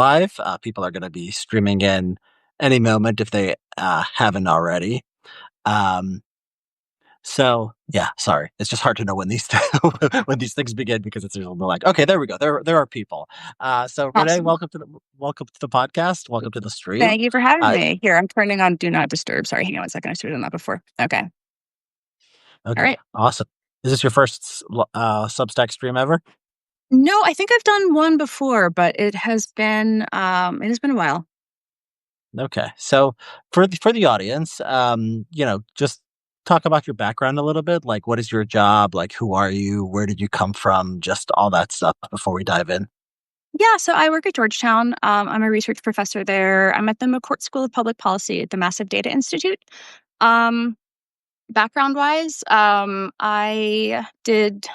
live. People are going to be streaming in any moment if they haven't already. Um, so yeah, sorry, it's just hard to know when these when these things begin because it's like, okay, there we go, there are people. So Renee, Awesome. welcome to the podcast, welcome to the stream. Thank you for having Uh, me. Here, I'm turning on Do Not Disturb. Sorry, hang on one second. I should have done that before. Okay. All okay, right. awesome. Is this your first Substack stream ever? No, I think I've done one before, but it has been a while. Okay. So for the audience, just talk about your background a little bit. Like, what is your job? Like, who are you? Where did you come from? Just all that stuff before we dive in. Yeah, so I work at Georgetown. I'm a research professor there. I'm at the McCourt School of Public Policy at the Massive Data Institute. Um, Background wise, I did,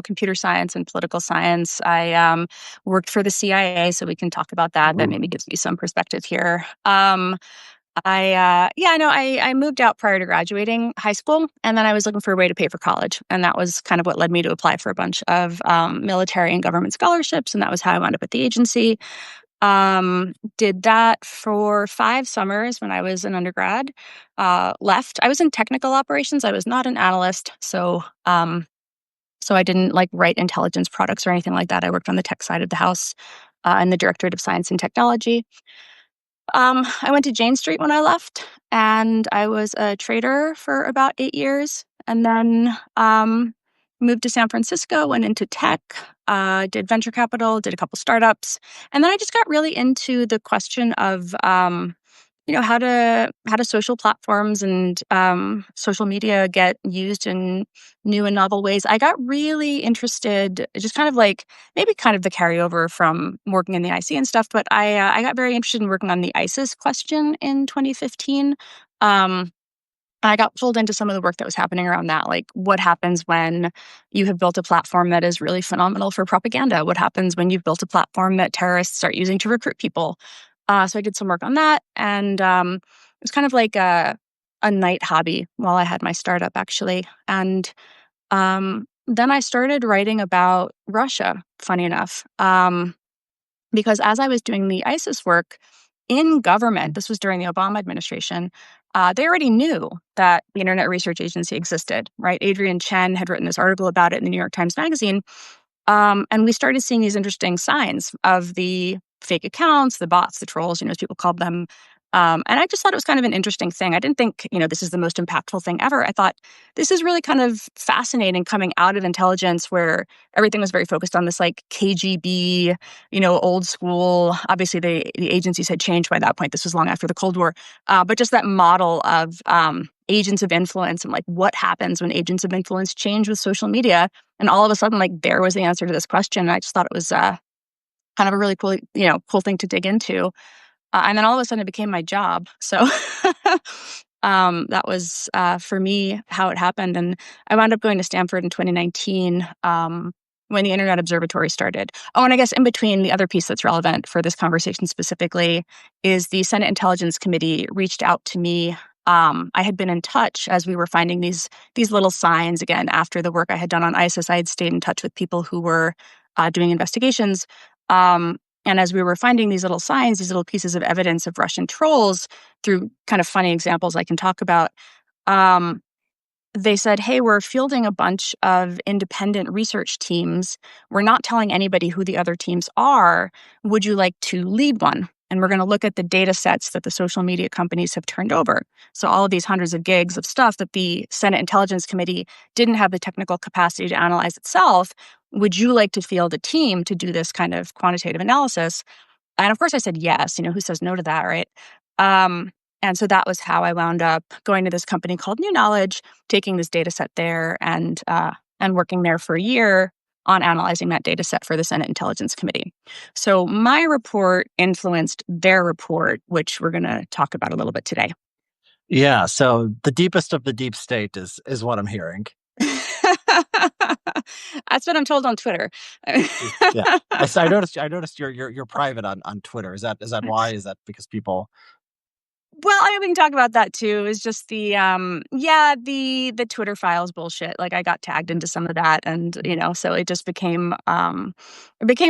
computer science and political science. I worked for the CIA, so we can talk about that. That Ooh. maybe gives me some perspective here. I moved out prior to graduating high school, and then I was looking for a way to pay for college, and that was kind of what led me to apply for a bunch of military and government scholarships, and that was how I wound up at the agency. Did that for 5 summers when I was an undergrad. Left. I was in technical operations. I was not an analyst, so I didn't like write intelligence products or anything like that. I worked on the tech side of the house in the Directorate of Science and Technology. I went to Jane Street when I left, and I was a trader for about 8 years, and then moved to San Francisco, went into tech, did venture capital, did a couple startups, and then I just got really into the question of how do social platforms and social media get used in new and novel ways. I got really interested, just kind of like maybe kind of the carryover from working in the IC and stuff, but I got very interested in working on the ISIS question in 2015. Um, I got pulled into some of the work that was happening around that. Like, what happens when you have built a platform that is really phenomenal for propaganda? What happens when you've built a platform that terrorists start using to recruit people? So I did some work on that, and it was kind of like a night hobby while I had my startup, actually. And then I started writing about Russia. Funny enough, because as I was doing the ISIS work in government, this was during the Obama administration, they already knew that the Internet Research Agency existed, right? Adrian Chen had written this article about it in the New York Times Magazine. And we started seeing these interesting signs of the fake accounts, the bots, the trolls, as people called them. And I just thought it was kind of an interesting thing. I didn't think, this is the most impactful thing ever. I thought this is really kind of fascinating coming out of intelligence where everything was very focused on this like KGB, old school. Obviously, the agencies had changed by that point. This was long after the Cold War. But just that model of agents of influence and like what happens when agents of influence change with social media. And all of a sudden, like there was the answer to this question. And I just thought it was kind of a really cool thing to dig into. And then all of a sudden it became my job. So that was, for me, how it happened. And I wound up going to Stanford in 2019 when the Internet Observatory started. Oh, and I guess in between, the other piece that's relevant for this conversation specifically is the Senate Intelligence Committee reached out to me. I had been in touch as we were finding these little signs. Again, after the work I had done on ISIS, I had stayed in touch with people who were doing investigations. And as we were finding these little signs, these little pieces of evidence of Russian trolls through kind of funny examples I can talk about, um, they said, hey, we're fielding a bunch of independent research teams. We're not telling anybody who the other teams are. Would you like to lead one? And we're going to look at the data sets that the social media companies have turned over. So all of these hundreds of gigs of stuff that the Senate Intelligence Committee didn't have the technical capacity to analyze itself. Would you like to field a team to do this kind of quantitative analysis? And of course I said yes. Who says no to that, right? And so that was how I wound up going to this company called New Knowledge, taking this data set there and working there for a year on analyzing that data set for the Senate Intelligence Committee. So my report influenced their report, which we're going to talk about a little bit today. Yeah. So the deepest of the deep state is what I'm hearing. That's what I'm told on Twitter. Yeah. I noticed you're private on Twitter. Is that why? Is that because people? Well, I mean, we can talk about that too. Is just the Twitter files bullshit. Like I got tagged into some of that, and so it became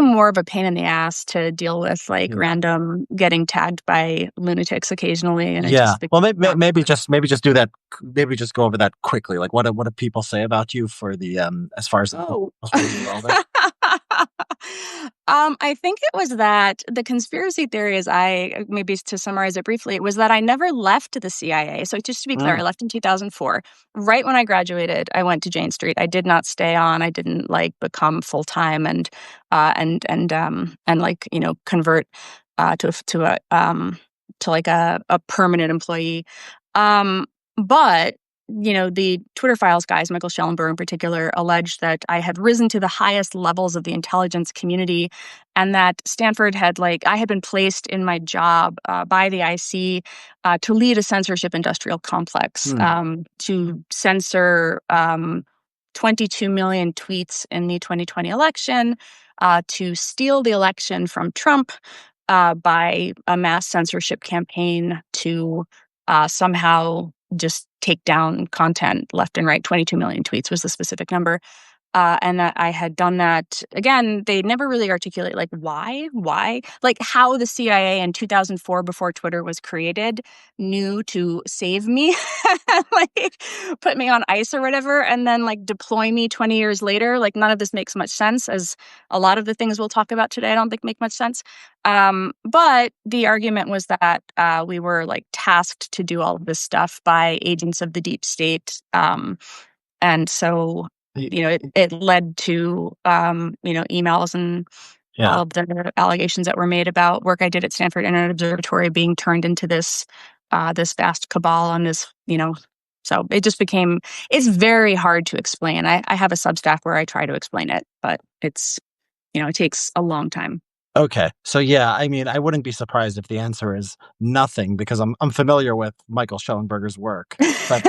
more of a pain in the ass to deal with, like Yeah. random getting tagged by lunatics occasionally, and it Yeah. just became Well, maybe just do that. Maybe just go over that quickly. Like, what do people say about you for the as far as the oh. most recent rolling? I think it was that the conspiracy theory is maybe to summarize it briefly, it was that I never left the CIA. So just to be clear, Mm, I left in 2004. Right when I graduated, I went to Jane Street. I did not stay on. I didn't like become full time and like, convert to like a permanent employee. But the Twitter files guys, Michael Schellenberg in particular, alleged that I had risen to the highest levels of the intelligence community, and that I had been placed in my job by the IC to lead a censorship industrial complex, mm. to censor 22 million tweets in the 2020 election, to steal the election from Trump by a mass censorship campaign to somehow just take down content left and right. 22 million tweets was the specific number. And that I had done that again. They never really articulate like why, like how the CIA in 2004, before Twitter was created, knew to save me, like put me on ice or whatever, and then like deploy me 20 years later. Like none of this makes much sense, as a lot of the things we'll talk about today I don't think make much sense. But the argument was that we were like tasked to do all of this stuff by agents of the deep state. And so Y- it led to emails and Yeah. all of the allegations that were made about work I did at Stanford Internet Observatory being turned into this vast cabal on this. So it just became, it's very hard to explain. I have a Substack where I try to explain it, but it takes a long time. Okay. So yeah, I mean, I wouldn't be surprised if the answer is nothing because I'm familiar with Michael Schellenberger's work. But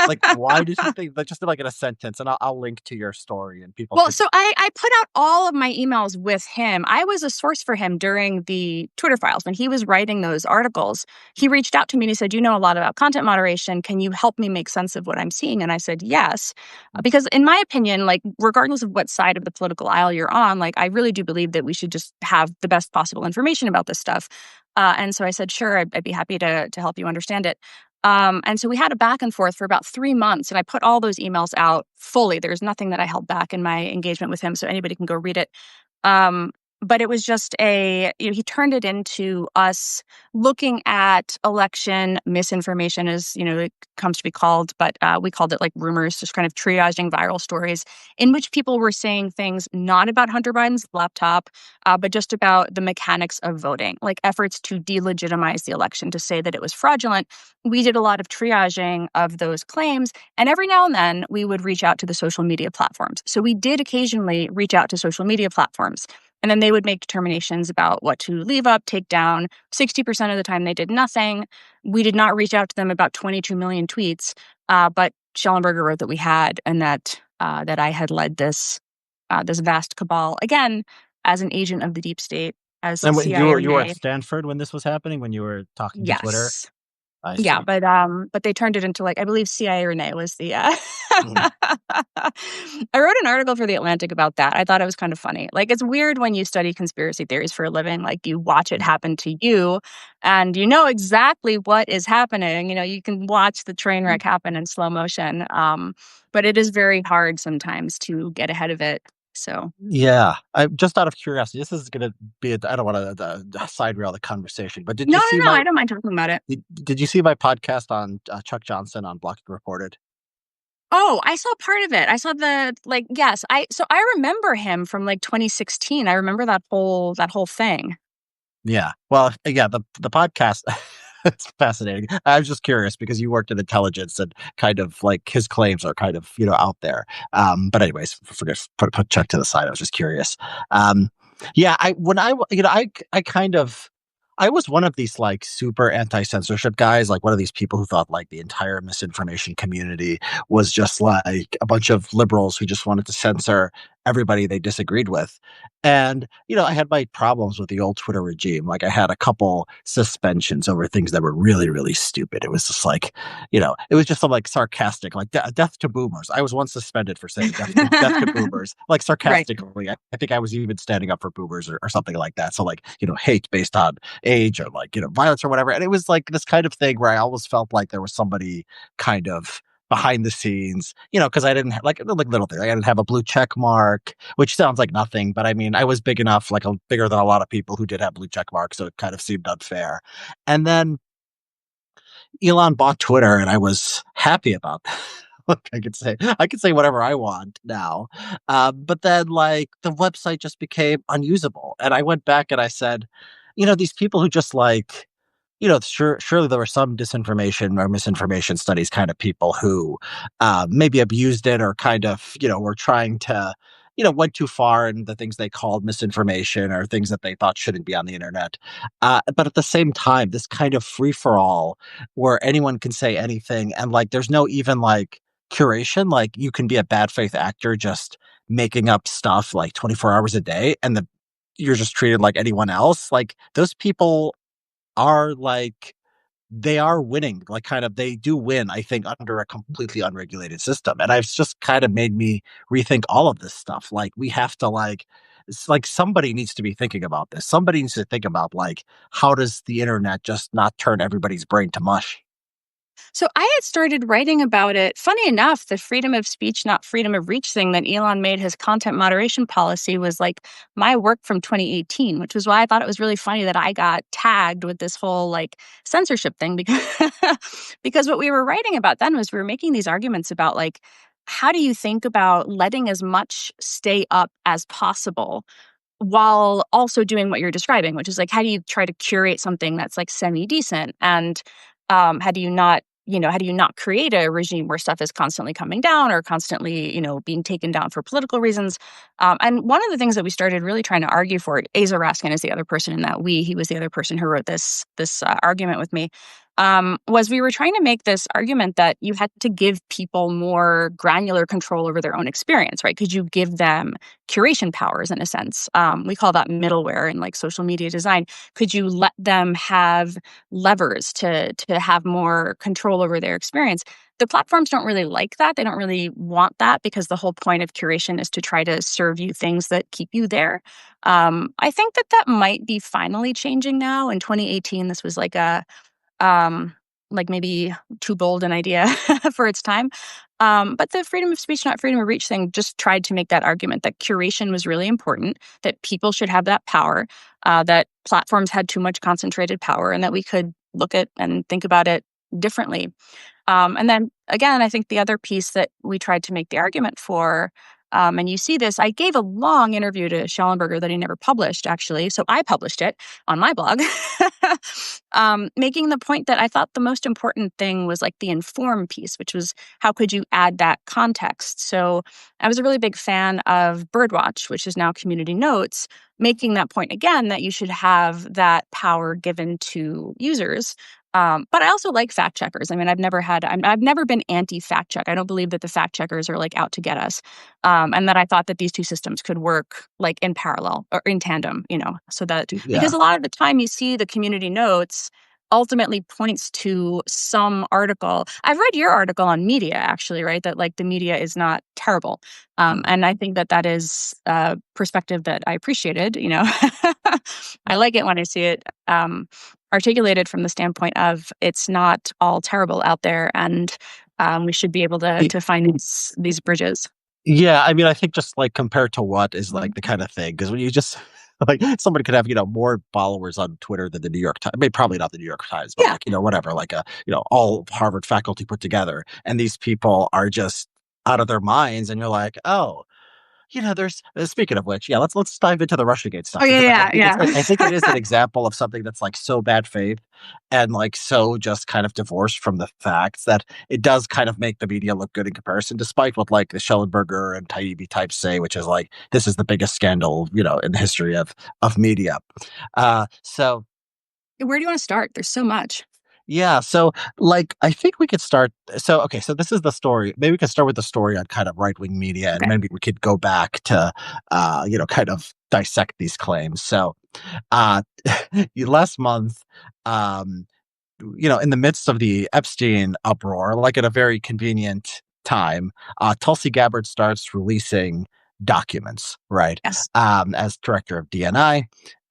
like, why did you think like just like in a sentence, and I'll link to your story, and people Well, could. so I put out all of my emails with him. I was a source for him during the Twitter files. When he was writing those articles, he reached out to me and he said, "You know a lot about content moderation. Can you help me make sense of what I'm seeing?" And I said, "Yes." Because in my opinion, like regardless of what side of the political aisle you're on, like I really do believe that we should just have the best possible information about this stuff. And so I said, "Sure, I'd be happy to help you understand it." And so we had a back and forth for about 3 months, and I put all those emails out fully. There's nothing that I held back in my engagement with him, so anybody can go read it. Um, but it was just he turned it into us looking at election misinformation, as it comes to be called, but we called it like rumors, just kind of triaging viral stories in which people were saying things not about Hunter Biden's laptop, but just about the mechanics of voting, like efforts to delegitimize the election, to say that it was fraudulent. We did a lot of triaging of those claims, and every now and then we would reach out to the social media platforms. So we did occasionally reach out to social media platforms, and then they would make determinations about what to leave up, take down. 60% of the time they did nothing. We did not reach out to them about 22 million tweets, but Schellenberger wrote that we had, and that I had led this vast cabal, again, as an agent of the deep state, as And when CIA or you were at nay. Stanford when this was happening, when you were talking to Twitter, Yes. I Yeah, see. but they turned it into, like, I believe CIA Renee was the, Mhm. I wrote an article for The Atlantic about that. I thought it was kind of funny. Like, it's weird when you study conspiracy theories for a living, like, you watch it happen to you, and you know exactly what is happening. You can watch the train wreck happen in slow motion, but it is very hard sometimes to get ahead of it, so. Yeah, I just out of curiosity, this is gonna be I don't wanna, side rail the conversation, but No, no, no, I don't mind talking about it. did you see my podcast on, Chuck Johnson on Block Reported? Oh, I saw part of it. I saw yes, I remember him from, like, 2016. I remember that whole thing. Yeah. Well, yeah, the podcast it's fascinating. I was just curious because you worked in intelligence and kind of like his claims are kind of, out there. But anyways, forget put Chuck to the side. I was just curious. Um, yeah, I when I I kind of I was one of these like super anti-censorship guys, like one of these people who thought like the entire misinformation community was just like a bunch of liberals who just wanted to censor everybody they disagreed with. And, I had my problems with the old Twitter regime. Like I had a couple suspensions over things that were really, really stupid. It was just like, it was just some like sarcastic, like death to boomers. I was once suspended for saying death to boomers, like Right. sarcastically. I think I was even standing up for boomers or something like that. So like, hate based on age or like, violence or whatever. And it was like this kind of thing where I always felt like there was somebody kind of behind the scenes, because I didn't have like little thing. I didn't have a blue check mark, which sounds like nothing, but I mean, I was big enough, like bigger than a lot of people who did have blue check marks, so it kind of seemed unfair. And then Elon bought Twitter, and I was happy about that. Look, I could say whatever I want now, but then like the website just became unusable, and I went back and I said, these people who just like, surely there were some disinformation or misinformation studies kind of people who maybe abused it or kind of, were trying to, went too far in the things they called misinformation or things that they thought shouldn't be on the internet. But at the same time, this kind of free for all where anyone can say anything and like there's no even like curation. Like you can be a bad faith actor just making up stuff like 24 hours a day and you're just treated like anyone else. Like those people are like they are winning, like kind of they do win, I think, under a completely unregulated system. And it's just kind of made me rethink all of this stuff. Like we have to like it's like somebody needs to be thinking about this. Somebody needs to think about like how does the internet just not turn everybody's brain to mush? So I had started writing about it. Funny enough, the freedom of speech, not freedom of reach thing that Elon made his content moderation policy was like my work from 2018, which was why I thought it was really funny that I got tagged with this whole like censorship thing because because what we were writing about then was we were making these arguments about like how do you think about letting as much stay up as possible while also doing what you're describing, which is like, how do you try to curate something that's like semi decent? And how do you not, how do you not create a regime where stuff is constantly coming down or constantly, being taken down for political reasons? And one of the things that we started really trying to argue for, Asa Raskin is the other person in that he was the other person who wrote this argument with me. Was we were trying to make this argument that you had to give people more granular control over their own experience, right? Could you give them curation powers in a sense? We call that middleware in like social media design. Could you let them have levers to have more control over their experience? The platforms don't really like that. They don't really want that because the whole point of curation is to try to serve you things that keep you there. I think that might be finally changing now. In 2018, this was um, like maybe too bold an idea for its time. But the freedom of speech, not freedom of reach thing just tried to make that argument that curation was really important, that people should have that power, that platforms had too much concentrated power, and that we could look at and think about it differently. And then again, I think the other piece that we tried to make the argument for, and you see this, I gave a long interview to Schellenberger that he never published, actually. So I published it on my blog, making the point that I thought the most important thing was like the inform piece, which was how could you add that context? So I was a really big fan of Birdwatch, which is now Community Notes, making that point again that you should have that power given to users. But I also like fact checkers. I mean, I've never been anti fact check. I don't believe that the fact checkers are like out to get us, and that I thought that these two systems could work like in parallel or in tandem. So that because Yeah. a lot of the time you see the community notes ultimately points to some article. I've read your article on media actually, right? That like the media is not terrible, and I think that is a perspective that I appreciated. I like it when I see it. Articulated from the standpoint of it's not all terrible out there, and we should be able to find these bridges. Yeah, I mean, I think just like compared to what is like the kind of thing because when you just like somebody could have more followers on Twitter than the New York Times. I mean, probably not the New York Times, but Yeah. like whatever, like all Harvard faculty put together, and these people are just out of their minds, and you're like, oh, there's speaking of which, yeah, let's dive into the Russiagate stuff Oh yeah, because like yeah, yeah. I think it is an example of something that's like so bad faith and like so just kind of divorced from the facts that it does kind of make the media look good in comparison, despite what like the Schellenberger and Taibbi types say, which is like this is the biggest scandal in the history of media. So Where do you want to start? There's so much. Yeah, so like I think we could start. So okay, so this is the story. Maybe we could start with the story on kind of right wing media, and Okay. maybe we could go back to, kind of dissect these claims. So, uh, last month, um, in the midst of the Epstein uproar, like at a very convenient time, Tulsi Gabbard starts releasing documents, right? Yes. As director of DNI,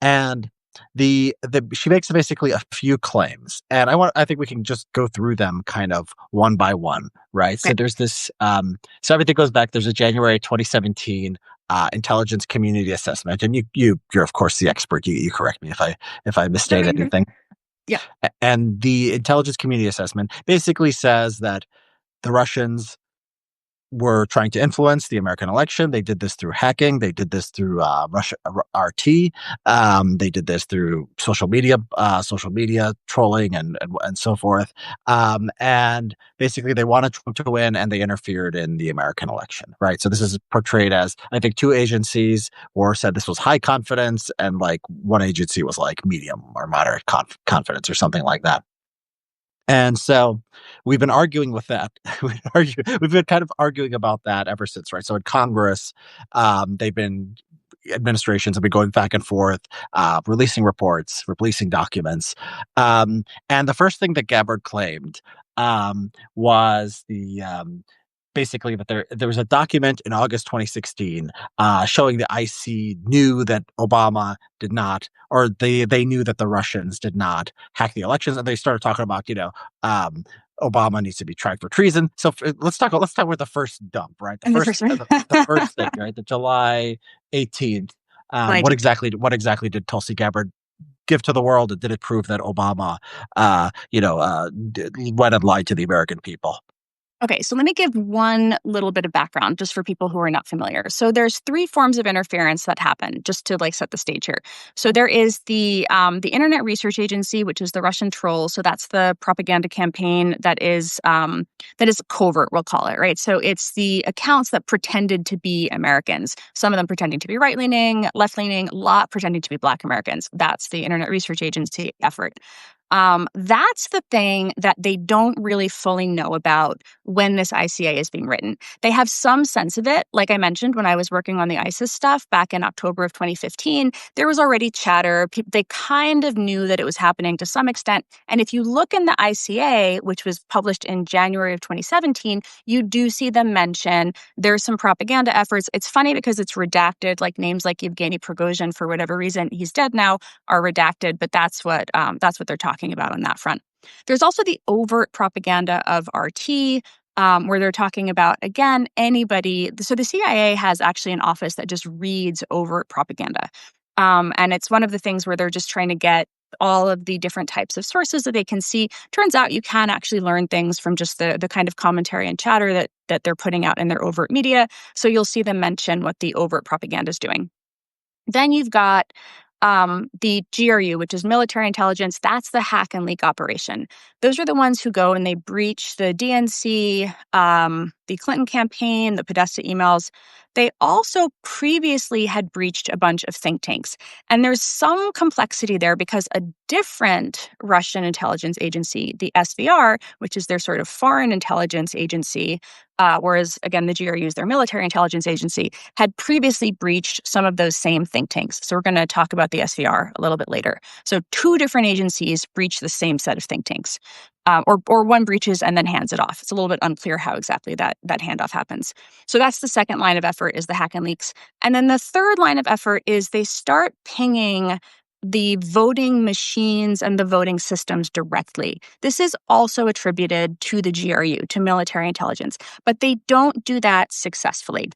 and the she makes basically a few claims, and I think we can just go through them kind of one by one, right? So Okay. there's this, so everything goes back. There's a January 2017 intelligence community assessment, and you're of course the expert. You correct me if I misstate anything. Yeah. And the intelligence community assessment basically says that the Russians were trying to influence the American election. They did this through hacking. They did this through Russia RT. They did this through social media trolling, and so forth. And basically, they wanted Trump to win, and they interfered in the American election. Right. So this is portrayed as, I think, two agencies were said this was high confidence, and like one agency was like medium or moderate confidence or something like that. And so we've been arguing with that. We've been kind of arguing about that ever since, right? So in Congress, they've been administrations have been going back and forth, releasing reports, releasing documents. And the first thing that Gabbard claimed was basically that there was a document in August 2016 showing the IC knew that Obama did not, or they knew that the Russians did not hack the elections, and they started talking about um, Obama needs to be tried for treason. So let's talk about the first dump, right? And the first one. The first thing, right? The July 18th. July 18th. What exactly did Tulsi Gabbard give to the world, and did it prove that Obama, went and lied to the American people? Okay, so let me give one little bit of background just for people who are not familiar. So there's three forms of interference that happen, just to like set the stage here. So there is the Internet Research Agency, which is the Russian troll. So that's the propaganda campaign that is covert, we'll call it, right? So it's the accounts that pretended to be Americans. Some of them pretending to be right leaning, left leaning, a lot pretending to be Black Americans. That's the Internet Research Agency effort. That's the thing that they don't really fully know about when this ICA is being written. They have some sense of it. Like I mentioned, when I was working on the ISIS stuff back in October of 2015, there was already chatter. They kind of knew that it was happening to some extent. And if you look in the ICA, which was published in January of 2017, you do see them mention there's some propaganda efforts. It's funny because it's redacted, like names like Yevgeny Prigozhin, for whatever reason, he's dead now, are redacted, but that's what they're talking about on that front. There's also the overt propaganda of RT, where they're talking about, again, anybody. So the CIA has actually an office that just reads overt propaganda. And it's one of the things where they're just trying to get all of the different types of sources that they can see. Turns out you can actually learn things from just the kind of commentary and chatter that they're putting out in their overt media. So you'll see them mention what the overt propaganda is doing. Then you've got the GRU, which is military intelligence. That's the hack and leak operation. Those are the ones who go and they breach the DNC, the Clinton campaign, the Podesta emails. They also previously had breached a bunch of think tanks. And there's some complexity there because a different Russian intelligence agency, the SVR, which is their sort of foreign intelligence agency, whereas, again, the GRU is their military intelligence agency, had previously breached some of those same think tanks. So we're going to talk about the SVR a little bit later. So two different agencies breach the same set of think tanks. Or one breaches and then hands it off. It's a little bit unclear how exactly that handoff happens. So that's the second line of effort, is the hack and leaks. And then the third line of effort is they start pinging the voting machines and the voting systems directly. This is also attributed to the GRU, to military intelligence, but they don't do that successfully.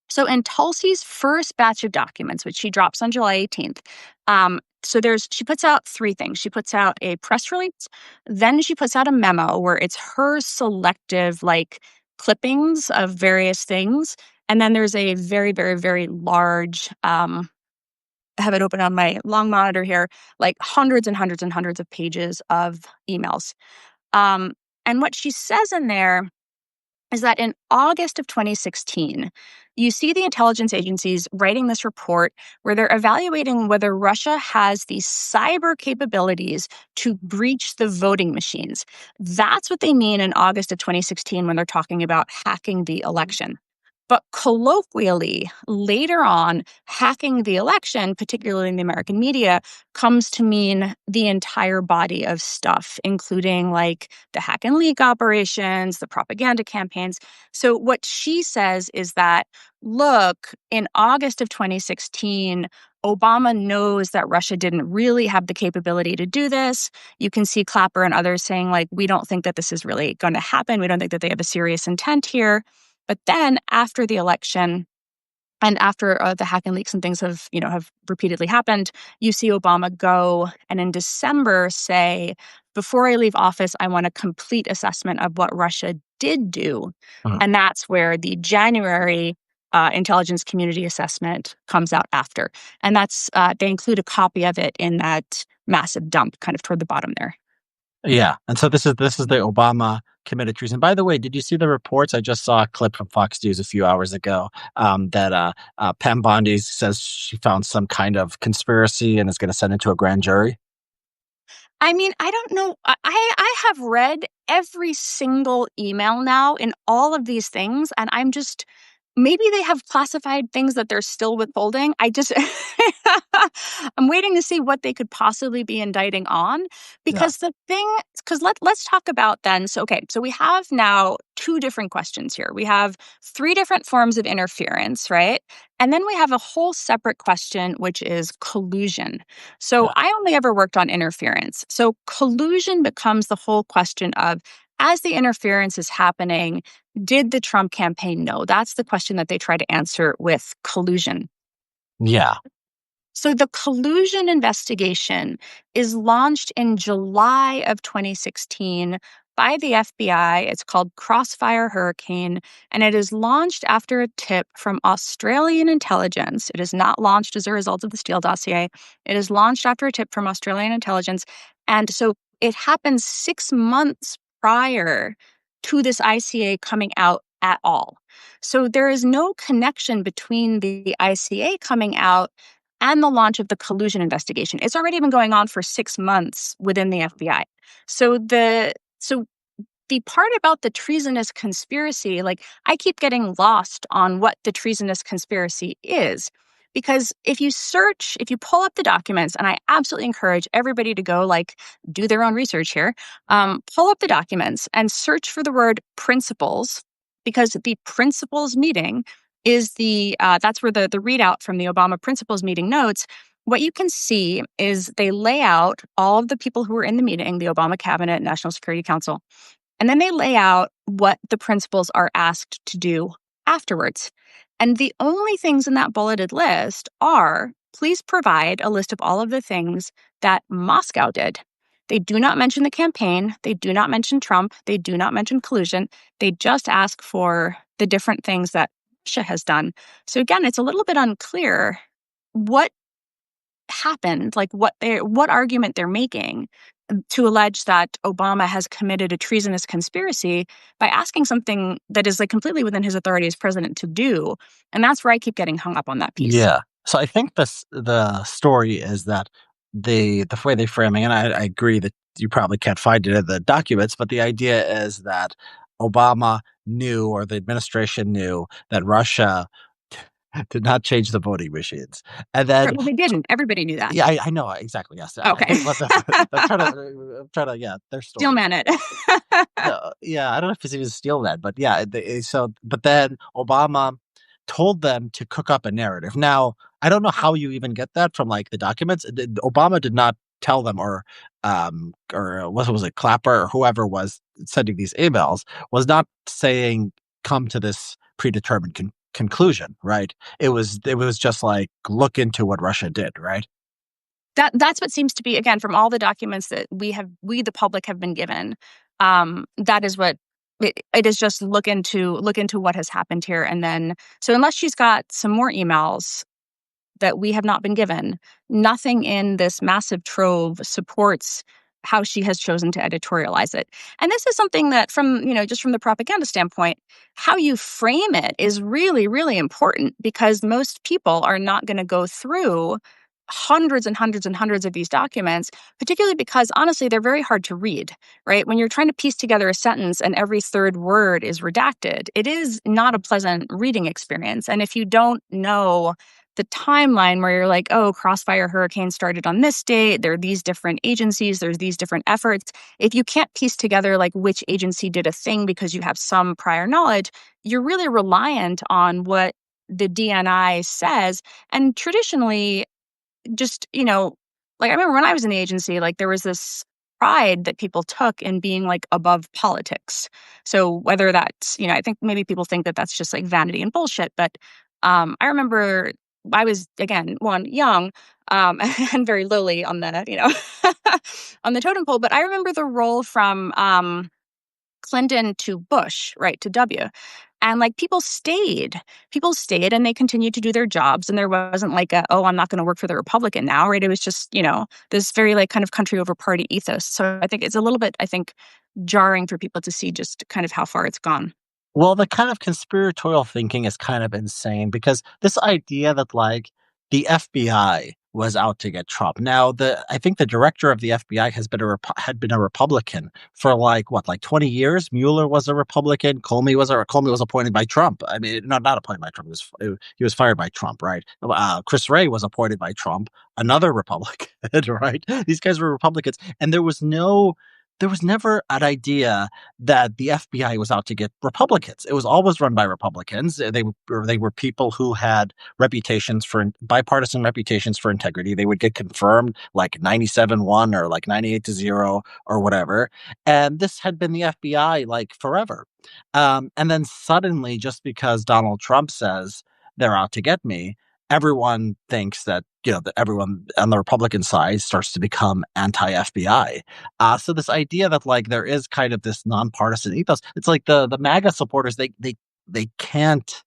So in Tulsi's first batch of documents, which she drops on July 18th, she puts out three things. She puts out a press release, then she puts out a memo where it's her selective clippings of various things, and then there's a very, very, very large. I have it open on my long monitor here, like hundreds and hundreds and hundreds of pages of emails. And what she says in there is that in August of 2016, you see the intelligence agencies writing this report where they're evaluating whether Russia has these cyber capabilities to breach the voting machines. That's what they mean in August of 2016 when they're talking about hacking the election. But colloquially, later on, hacking the election, particularly in the American media, comes to mean the entire body of stuff, including like the hack and leak operations, the propaganda campaigns. So, what she says is that, look, in August of 2016, Obama knows that Russia didn't really have the capability to do this. You can see Clapper and others saying, like, we don't think that this is really going to happen. We don't think that they have a serious intent here. But then after the election and after the hack and leaks and things have repeatedly happened, you see Obama go and in December say, before I leave office, I want a complete assessment of what Russia did do. Mhm. And that's where the January intelligence community assessment comes out after. And that's they include a copy of it in that massive dump kind of toward the bottom there. Yeah, and so this is the Obama committed treason. By the way, did you see the reports? I just saw a clip from Fox News a few hours ago that Pam Bondi says she found some kind of conspiracy and is going to send it to a grand jury. I mean, I don't know. I have read every single email now in all of these things, and I'm just maybe they have classified things that they're still withholding. I just I'm waiting to see what they could possibly be indicting on Yeah, because let's talk about then. So okay, so we have now two different questions here. We have three different forms of interference, right? And then we have a whole separate question which is collusion. So yeah, I only ever worked on interference. So collusion becomes the whole question of as the interference is happening, did the Trump campaign know? That's the question that they try to answer with collusion. yeah, So the collusion investigation is launched in July of 2016 by the FBI. It's called Crossfire Hurricane, and it is launched after a tip from Australian intelligence. It is not launched as a result of the Steele dossier. It is launched after a tip from Australian intelligence. And so it happens 6 months prior to this ICA coming out at all. So there is no connection between the ICA coming out and the launch of the collusion investigation. It's already been going on for 6 months within the FBI. So the part about the treasonous conspiracy, like I keep getting lost on what the treasonous conspiracy is. Because if you pull up the documents, and I absolutely encourage everybody to go like do their own research here, pull up the documents and search for the word principles, because the principles meeting is that's where the readout from the Obama principles meeting notes. What you can see is they lay out all of the people who were in the meeting, the Obama cabinet, National Security Council, and then they lay out what the principals are asked to do afterwards. And the only things in that bulleted list are please provide a list of all of the things that Moscow did. They do not mention the campaign. They do not mention Trump. They do not mention collusion. They just ask for the different things that Russia has done. So again, it's a little bit unclear what happened, like what argument they're making to allege that Obama has committed a treasonous conspiracy by asking something that is like completely within his authority as president to do. And that's where I keep getting hung up on that piece. yeah. So I think the story is that the way they framing, and I agree that you probably can't find it in the documents, but the idea is that Obama knew, or the administration knew, that Russia did not change the voting machines, and Right, then well, they didn't. Everybody knew that. yeah, I know exactly. Yes, I Okay. think what the I'm trying to yeah, their Steel story. man it. No, yeah, I don't know if it's even steal that, but yeah, but then Obama told them to cook up a narrative. Now, I don't know how you even get that from like the documents. Obama did not tell them, or was it Clapper or whoever was sending these emails was not saying come to this predetermined conclusion, right? It was just like look into what Russia did, right? That's what seems to be, again, from all the documents that we the public have been given. That is what it is. Just look into what has happened here, and then so unless she's got some more emails that we have not been given, nothing in this massive trove supports how she has chosen to editorialize it. And this is something that just from the propaganda standpoint, how you frame it is really, really important because most people are not going to go through hundreds and hundreds and hundreds of these documents, particularly because honestly, they're very hard to read, right? When you're trying to piece together a sentence and every third word is redacted, it is not a pleasant reading experience. And if you don't know the timeline where you're like, oh, Crossfire Hurricane started on this date, there are these different agencies, there's these different efforts. If you can't piece together like which agency did a thing because you have some prior knowledge, you're really reliant on what the DNI says. And traditionally, like I remember when I was in the agency, like there was this pride that people took in being like above politics. So whether that's, I think maybe people think that that's just like vanity and bullshit. But I remember I was, again, one, young and very lowly on the, on the totem pole. But I remember the role from Clinton to Bush, right, to W. And like people stayed and they continued to do their jobs. And there wasn't like oh, I'm not going to work for the Republican now, right? It was just, this very like kind of country over party ethos. So I think it's a little bit, jarring for people to see just kind of how far it's gone. Well, the kind of conspiratorial thinking is kind of insane because this idea that like the FBI was out to get Trump. Now, the I think the director of the FBI had been a Republican for like 20 years. Mueller was a Republican. Comey was appointed by Trump. I mean, not appointed by Trump. He was fired by Trump, right? Chris Wray was appointed by Trump, another Republican, right? These guys were Republicans, and there was never an idea that the FBI was out to get Republicans. It was always run by Republicans. They were people who had reputations for bipartisan reputations for integrity. They would get confirmed like 97-1 or like 98-0 or whatever. And this had been the FBI like forever. And then suddenly, just because Donald Trump says they're out to get me, everyone thinks that that everyone on the Republican side starts to become anti-FBI. So this idea that like there is kind of this nonpartisan ethos, it's like the MAGA supporters they can't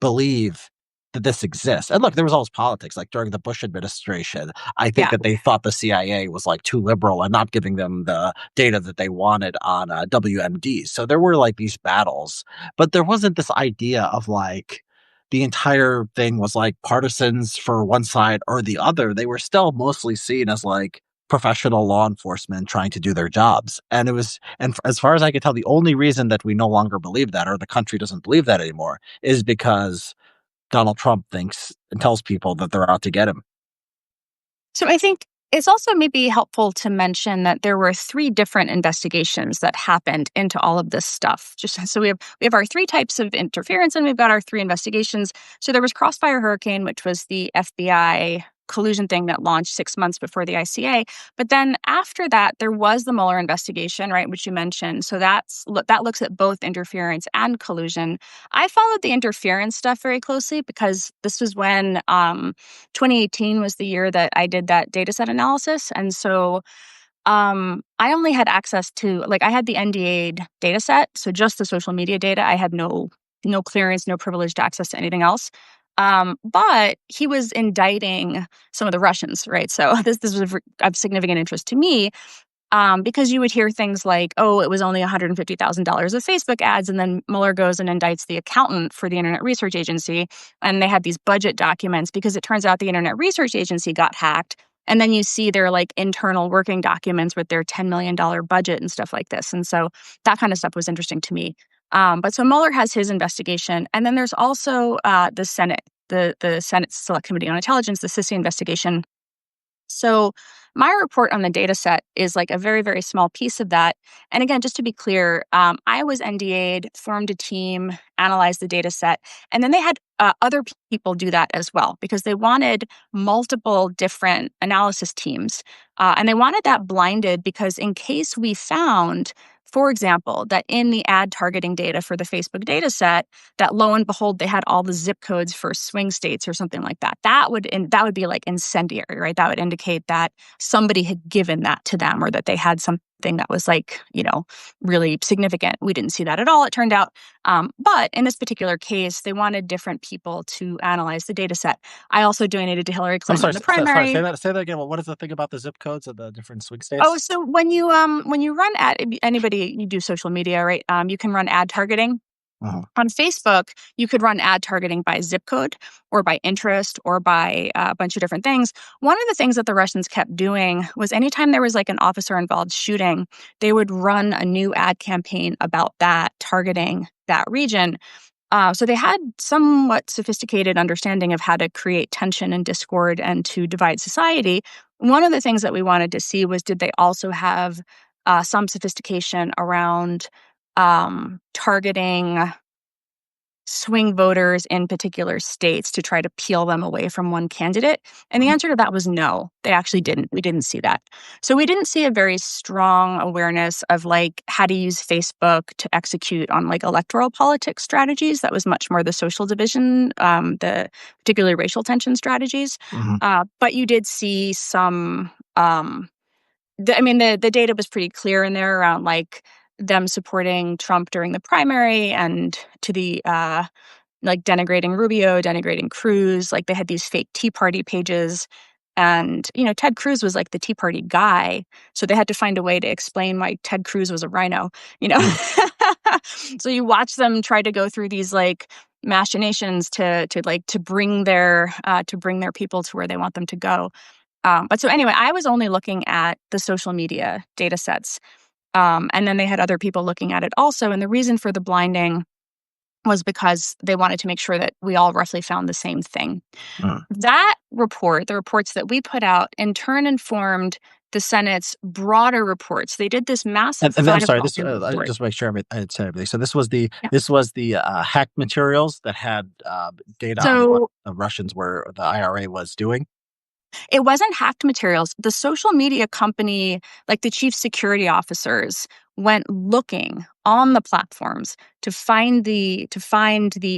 believe that this exists. And look, there was always politics. Like during the Bush administration, I think Yeah. that they thought the CIA was like too liberal and not giving them the data that they wanted on WMDs. So there were like these battles, but there wasn't this idea of like the entire thing was like partisans for one side or the other. They were still mostly seen as like professional law enforcement trying to do their jobs. As far as I can tell, the only reason that we no longer believe that, or the country doesn't believe that anymore, is because Donald Trump thinks and tells people that they're out to get him. So I think it's also maybe helpful to mention that there were three different investigations that happened into all of this stuff. Just so we have our three types of interference, and we've got our three investigations. So there was Crossfire Hurricane, which was the FBI collusion thing that launched 6 months before the ICA. But then after that, there was the Mueller investigation, right, which you mentioned. So that looks at both interference and collusion. I followed the interference stuff very closely because this was when 2018 was the year that I did that data set analysis. And so I only had access to, like, I had the NDA'd data set. So just the social media data. I had no clearance, no privileged access to anything else. But he was indicting some of the Russians, right? So this was of significant interest to me. Because you would hear things like, oh, it was only $150,000 of Facebook ads. And then Mueller goes and indicts the accountant for the Internet Research Agency. And they had these budget documents because it turns out the Internet Research Agency got hacked. And then you see their like internal working documents with their $10 million budget and stuff like this. And so that kind of stuff was interesting to me. But so Mueller has his investigation. And then there's also the Senate, the Senate Select Committee on Intelligence, the SISI investigation. So my report on the data set is like a very, very small piece of that. And again, just to be clear, I was NDA'd, formed a team, analyzed the data set, and then they had other people do that as well because they wanted multiple different analysis teams. And they wanted that blinded because in case we found, for example, that in the ad targeting data for the Facebook data set, that lo and behold, they had all the zip codes for swing states or something like that. That would be like incendiary, right? That would indicate that somebody had given that to them or that they had some that was like, really significant. We didn't see that at all, it turned out. But in this particular case, they wanted different people to analyze the data set. I also donated to Hillary I'm Clinton sorry. in the Sorry. primary. Say that again. What is the thing about the zip codes of the different swing Oh, states? so when you run ad, anybody, you do social media, right? You can run ad targeting. Uh-huh. On Facebook, you could run ad targeting by zip code or by interest or by a bunch of different things. One of the things that the Russians kept doing was anytime there was like an officer involved shooting, they would run a new ad campaign about that, targeting that region. So they had somewhat sophisticated understanding of how to create tension and discord and to divide society. One of the things that we wanted to see was, did they also have some sophistication around targeting swing voters in particular states to try to peel them away from one candidate? And the Mhm. answer to that was no, they actually didn't. We didn't see that. So we didn't see a very strong awareness of like how to use Facebook to execute on like electoral politics strategies. That was much more the social division, the particularly racial tension strategies. Mhm. But you did see some. The data was pretty clear in there around like them supporting Trump during the primary and to the like denigrating Rubio, denigrating Cruz. Like they had these fake Tea Party pages. And, Ted Cruz was like the Tea Party guy. So they had to find a way to explain why Ted Cruz was a rhino, you know? So you watch them try to go through these like machinations to bring their people to where they want them to go. But so anyway, I was only looking at the social media data sets. And then they had other people looking at it also. And the reason for the blinding was because they wanted to make sure that we all roughly found the same thing. Mhm. That report, the reports that we put out, in turn informed the Senate's broader reports. They did this massive And then I'm five sorry. This volume I report. just make sure I had said everything. So Yeah. this was the hacked materials that had data on what So the Russians were the IRA was doing. it wasn't hacked materials. The social media company, like the chief security officers, went looking on the platforms to find the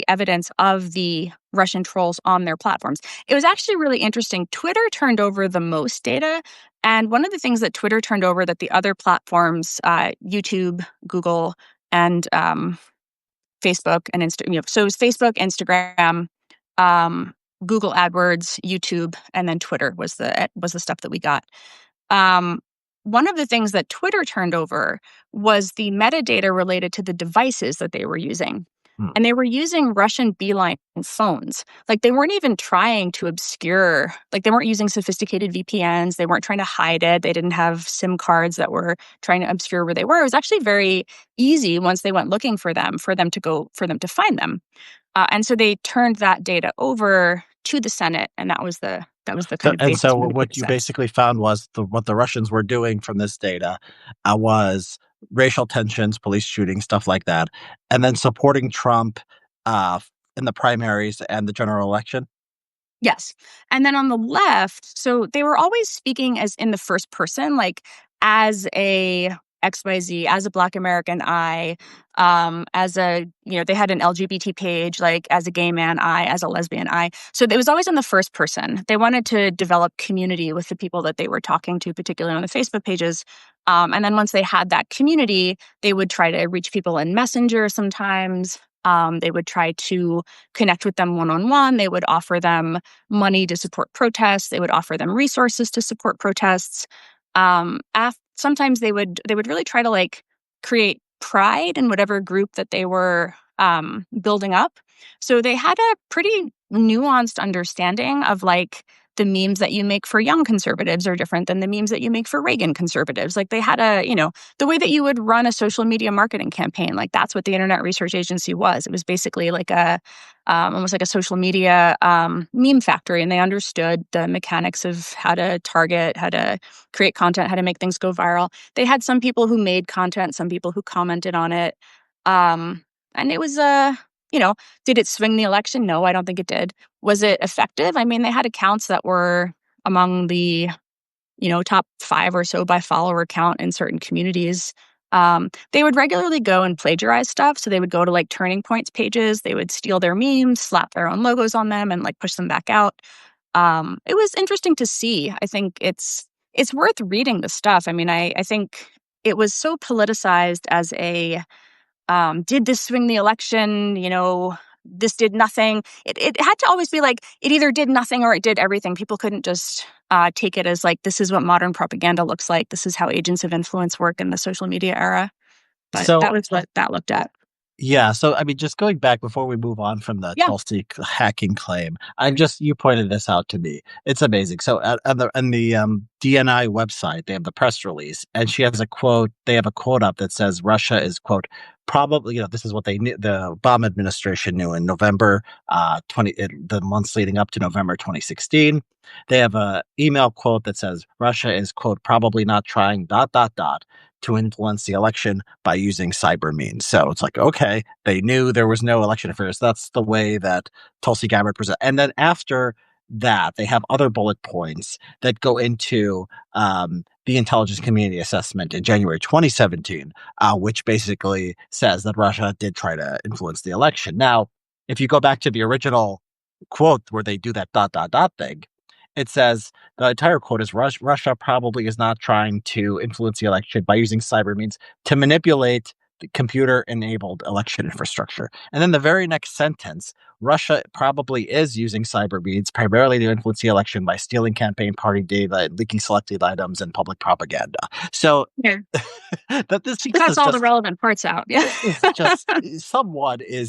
evidence of the Russian trolls on their platforms. It was actually really interesting. Twitter turned over the most data, and one of the things that Twitter turned over that the other platforms, YouTube, Google, and Facebook and so it was Facebook, Instagram, um, Google AdWords, YouTube, and then Twitter was the stuff that we got. Um, One of the things that Twitter turned over was the metadata related to the devices that they were using. Mm. And they were using Russian beeline phones. Like they weren't even trying to obscure, like they weren't using sophisticated VPNs. They weren't trying to hide it. They didn't have SIM cards that were trying to obscure where they were. It was actually very easy once they went looking for them, for them to find them. And so they turned that data over to the Senate, and that was the So kind of and basis so for the data what you sets. basically found was what the Russians were doing from this data was racial tensions, police shootings, stuff like that, and then supporting Trump uh, in the primaries and the general election. Yes. And then on the left, so they were always speaking as in the first person, like as a XYZ, as a Black American I, as a, they had an LGBT page, like as a gay man I, as a lesbian I. So it was always in the first person. They wanted to develop community with the people that they were talking to, particularly on the Facebook pages. And then once they had that community, they would try to reach people in Messenger sometimes. They would try to connect with them one on one. They would offer them money to support protests. They would offer them resources to support protests. Sometimes they would really try to like create pride in whatever group that they were building up. So they had a pretty nuanced understanding of like the memes that you make for young conservatives are different than the memes that you make for Reagan conservatives. Like they had the way that you would run a social media marketing campaign. Like that's what the Internet Research Agency was. It was basically like a almost like a social media meme factory, and they understood the mechanics of how to target, how to create content, how to make things go viral. They had some people who made content, some people who commented on it, and it was did it swing the election? No, I don't think it did. Was it effective? I mean, they had accounts that were among the top 5 or so by follower count in certain communities. They would regularly go and plagiarize stuff. So they would go to like Turning Points pages. They would steal their memes, slap their own logos on them, and like push them back out. It was interesting to see. I think it's worth reading the stuff. I mean, I think it was so politicized as a did this swing the election? This did nothing. It had to always be like it either did nothing or it did everything. People couldn't just take it as like this is what modern propaganda looks like. This is how agents of influence work in the social media era. But So that was what that looked at. yeah, so I mean, just going back before we move on from the Yeah. Tulsi hacking claim, you pointed this out to me. It's amazing. So on the DNI website, they have the press release, and she has a quote. They have a quote up that says Russia is quote probably this is what they knew, the Obama administration knew in November 20 the months leading up to November 2016. They have a email quote that says Russia is quote probably not trying dot dot dot to influence the election by using cyber means. So it's like, okay, they knew there was no election affairs. That's the way that Tulsi Gabbard presents. And then after that, they have other bullet points that go into the intelligence community assessment in January 2017, which basically says that Russia did try to influence the election. Now, if you go back to the original quote where they do that dot dot dot thing, it says the entire quote is Russia probably is not trying to influence the election by using cyber means to manipulate the computer enabled election infrastructure. And then the very next sentence, Russia probably is using cyber means primarily to influence the election by stealing campaign party data, leaking selected items, and public propaganda. So Yeah. that She this cuts is all the just relevant parts out. Yeah. this is just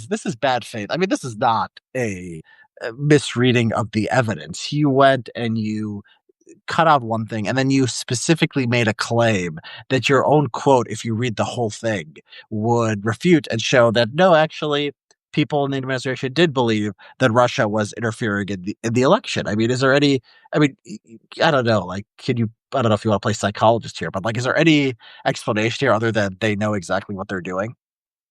this is bad faith. I mean, this is not a misreading of the evidence. You went and you cut out one thing, and then you specifically made a claim that your own quote, if you read the whole thing, would refute and show that no, actually, people in the administration did believe that Russia was interfering in the election. I mean, is there any? I mean, I don't know. Like, can you? I don't know if you want to play psychologist here, but like, is there any explanation here other than they know exactly what they're doing?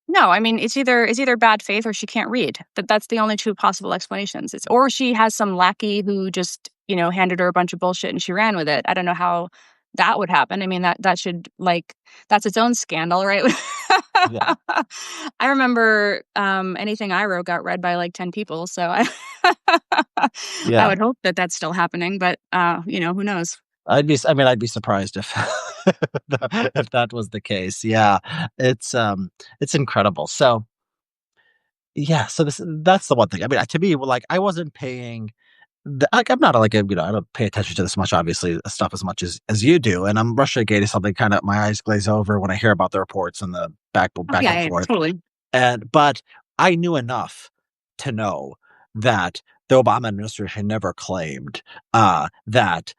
No, I mean it's either bad faith or she can't read. That's the only two possible explanations. It's or she has some lackey who just, handed her a bunch of bullshit and she ran with it. I don't know how that would happen. I mean that should like that's its own scandal, right? Yeah, I remember anything I wrote got read by like 10 people, so I I yeah. would hope that that's still happening, but who knows. I'd be surprised if if that was the case. Yeah, it's incredible. So yeah, so that's the one thing. I mean, to me, like I wasn't paying. Like I'm not like I don't pay attention to this much, obviously, stuff as much as you do. And I'm Russiagate is something kind of my eyes glaze over when I hear about the reports and the Oh back yeah, and yeah, forth. totally. But I knew enough to know that the Obama administration never claimed that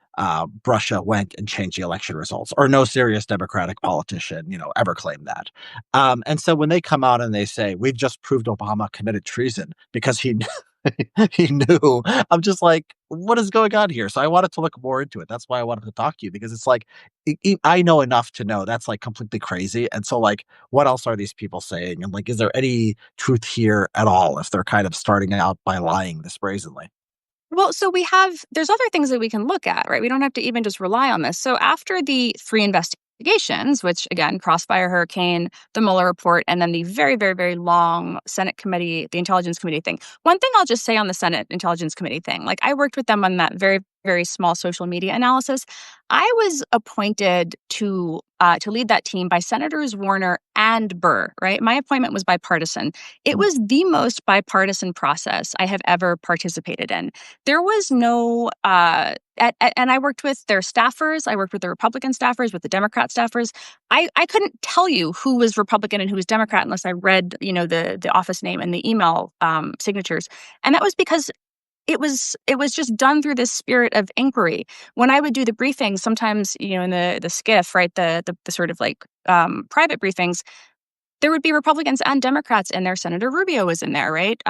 Russia went and changed the election results, or no serious Democratic politician, ever claimed that. And so when they come out and they say we've just proved Obama committed treason because he he knew, I'm just like, what is going on here? So I wanted to look more into it. That's why I wanted to talk to you because it's like I know enough to know that's like completely crazy. And so like what else are these people saying? And like, is there any truth here at all if they're kind of starting out by lying this brazenly? Well, so there's other things that we can look at, right? We don't have to even just rely on this. So after the three investigations, which again, Crossfire Hurricane, the Mueller report, and then the very, very, very long Senate committee, the Intelligence Committee thing. One thing I'll just say on the Senate Intelligence Committee thing, like I worked with them on that very, very small social media analysis. I was appointed to lead that team by Senators Warner and Burr, right? My appointment was bipartisan. It was the most bipartisan process I have ever participated in. There was no, and I worked with their staffers. I worked with the Republican staffers, with the Democrat staffers. I couldn't tell you who was Republican and who was Democrat unless I read, the office name and the email signatures. And that was because it was just done through this spirit of inquiry. When I would do the briefings, sometimes, in the skiff, right, the sort of like private briefings, there would be Republicans and Democrats in there. Senator Rubio was in there, right?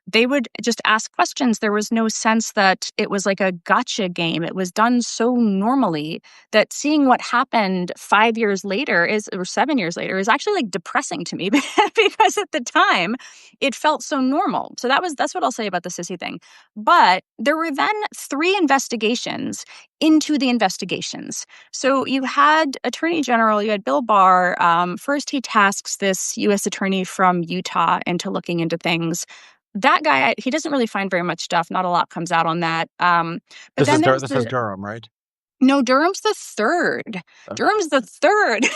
They would just ask questions. There was no sense that it was like a gotcha game. It was done so normally that seeing what happened 5 years later or 7 years later is actually like depressing to me because at the time it felt so normal. So that's what I'll say about the sissy thing. But there were then three investigations into the investigations. So you had Attorney General, you had Bill Barr. First, he tasks this U.S. attorney from Utah into looking into things. That guy, he doesn't really find very much stuff. Not a lot comes out on that. But then there's This is the Durham, right? No, Durham's the third. Durham's the third.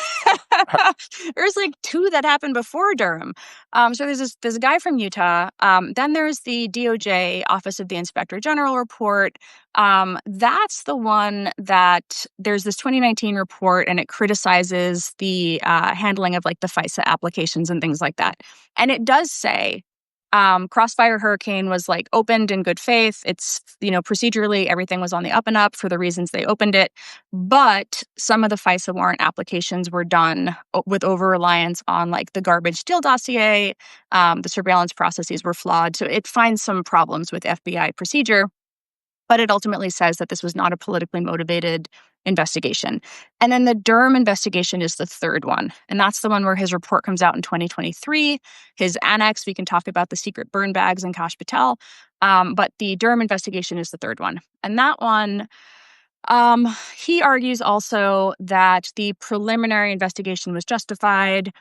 There's like two that happened before Durham. So there's a guy from Utah. Then there's the DOJ Office of the Inspector General report. That's the one that there's this 2019 report, and it criticizes the handling of like the FISA applications and things like that. And it does say Crossfire Hurricane was like opened in good faith. It's, procedurally everything was on the up and up for the reasons they opened it. But some of the FISA warrant applications were done with over reliance on like the garbage deal dossier. The surveillance processes were flawed. So it finds some problems with FBI procedure. But it ultimately says that this was not a politically motivated investigation. And then the Durham investigation is the third one. And that's the one where his report comes out in 2023. His annex, we can talk about the secret burn bags and Kash Patel. But the Durham investigation is the third one. And that one, he argues also that the preliminary investigation was justified,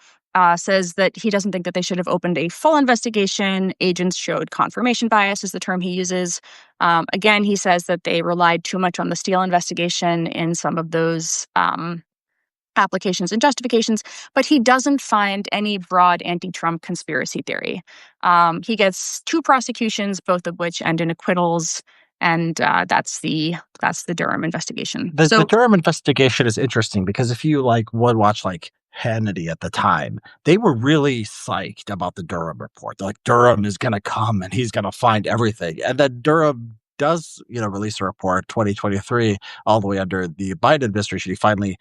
says that he doesn't think that they should have opened a full investigation. Agents showed confirmation bias is the term he uses. Again, he says that they relied too much on the Steele investigation in some of those applications and justifications, but he doesn't find any broad anti-Trump conspiracy theory. He gets two prosecutions, both of which end in acquittals, and that's the Durham investigation. The Durham investigation is interesting because if you would watch Hannity at the time, they were really psyched about the Durham report. They're like, Durham is going to come and he's going to find everything. And then Durham does, release a report 2023 all the way under the Biden administration. He finally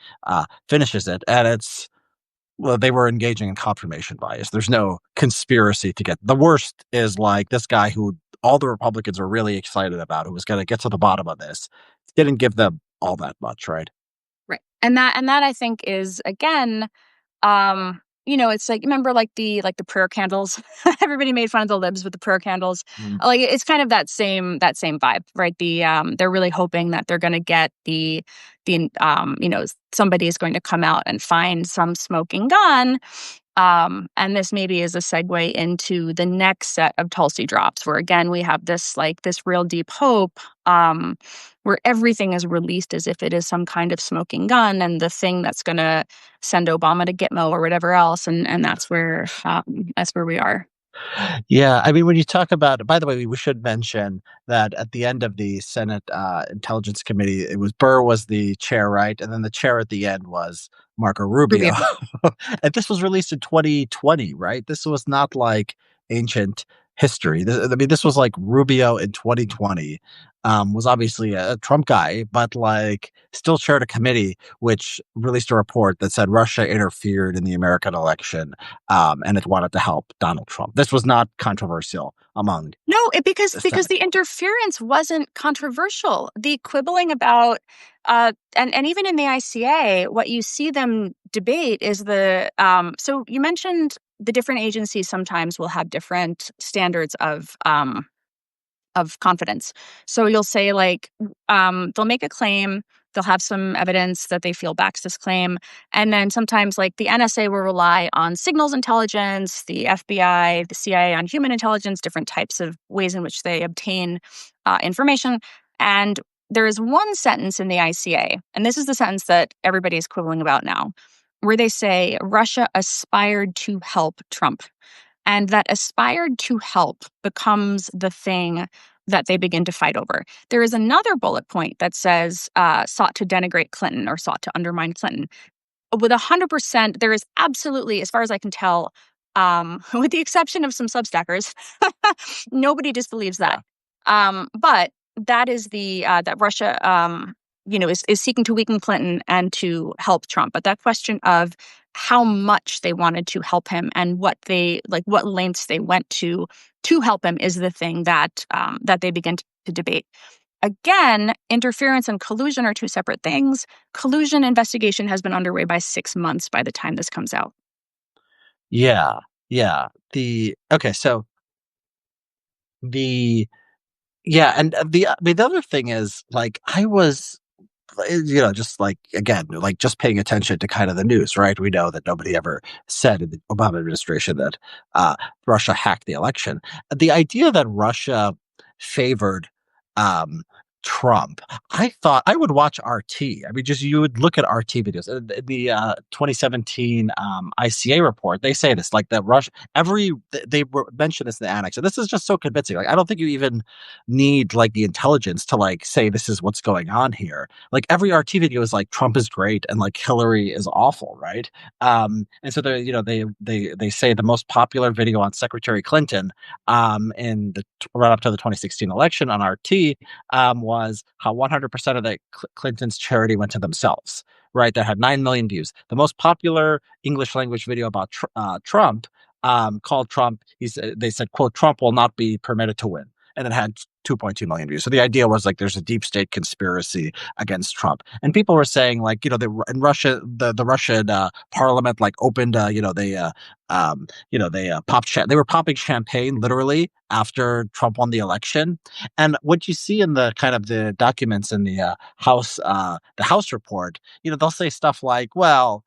finishes it, and they were engaging in confirmation bias. There's no conspiracy to get. The worst is this guy who all the Republicans are really excited about, who was going to get to the bottom of this, didn't give them all that much, right? Right. And that I think is, again, it's like, remember the prayer candles? Everybody made fun of the libs with the prayer candles. Mm. It's kind of that same vibe, right? They're really hoping that they're going to get somebody is going to come out and find some smoking gun. And this maybe is a segue into the next set of Tulsi drops, where again we have this real deep hope, where everything is released as if it is some kind of smoking gun and the thing that's going to send Obama to Gitmo or whatever else, and that's where we are. Yeah, I mean, when you talk about, by the way, we should mention that at the end of the Senate Intelligence Committee, it was Burr was the chair, right? And then the chair at the end was Marco Rubio. And this was released in 2020, right? This was not like ancient history. This was like Rubio in 2020. Was obviously a Trump guy, but still chaired a committee which released a report that said Russia interfered in the American election, and it wanted to help Donald Trump. This was not controversial among. No, because the interference wasn't controversial. The quibbling about, and even in the ICA, what you see them debate is so you mentioned the different agencies sometimes will have different standards of confidence. So you'll say they'll make a claim, they'll have some evidence that they feel backs this claim, and then sometimes the NSA will rely on signals intelligence, the FBI, the CIA on human intelligence, different types of ways in which they obtain information. And there is one sentence in the ICA, and this is the sentence that everybody is quibbling about now, where they say Russia aspired to help Trump. And that aspired to help becomes the thing that they begin to fight over. There is another bullet point that says sought to denigrate Clinton or sought to undermine Clinton. With 100%, there is absolutely, as far as I can tell, with the exception of some Substackers, nobody disbelieves that. But that is that Russia, is seeking to weaken Clinton and to help Trump. But that question of how much they wanted to help him and what lengths they went to help him is the thing that they begin to debate. Again, interference and collusion are two separate things. Collusion investigation has been underway by 6 months by the time this comes out. Yeah. And the other thing is I was just paying attention to kind of the news, right? We know that nobody ever said in the Obama administration that Russia hacked the election. The idea that Russia favored Trump. I thought I would watch RT. I mean, just you would look at RT videos. The 2017 ICA report, they say this like the Rush they mention this in the annex, and this is just so convincing. Like, I don't think you even need like the intelligence to like say this is what's going on here. Like every RT video is like Trump is great and like Hillary is awful, right? And so they say the most popular video on Secretary Clinton in the right up to the 2016 election on RT was how 100% of the Clinton's charity went to themselves. Right, that had 9 million views. The most popular English language video about Trump, called Trump. They said, "quote Trump will not be permitted to win," and it had 2.2 million views. So the idea was like there's a deep state conspiracy against Trump, and people were saying like in Russia the Russian parliament like opened they they were popping champagne literally after Trump won the election. And what you see in the kind of the documents in the House report, they'll say stuff like, well,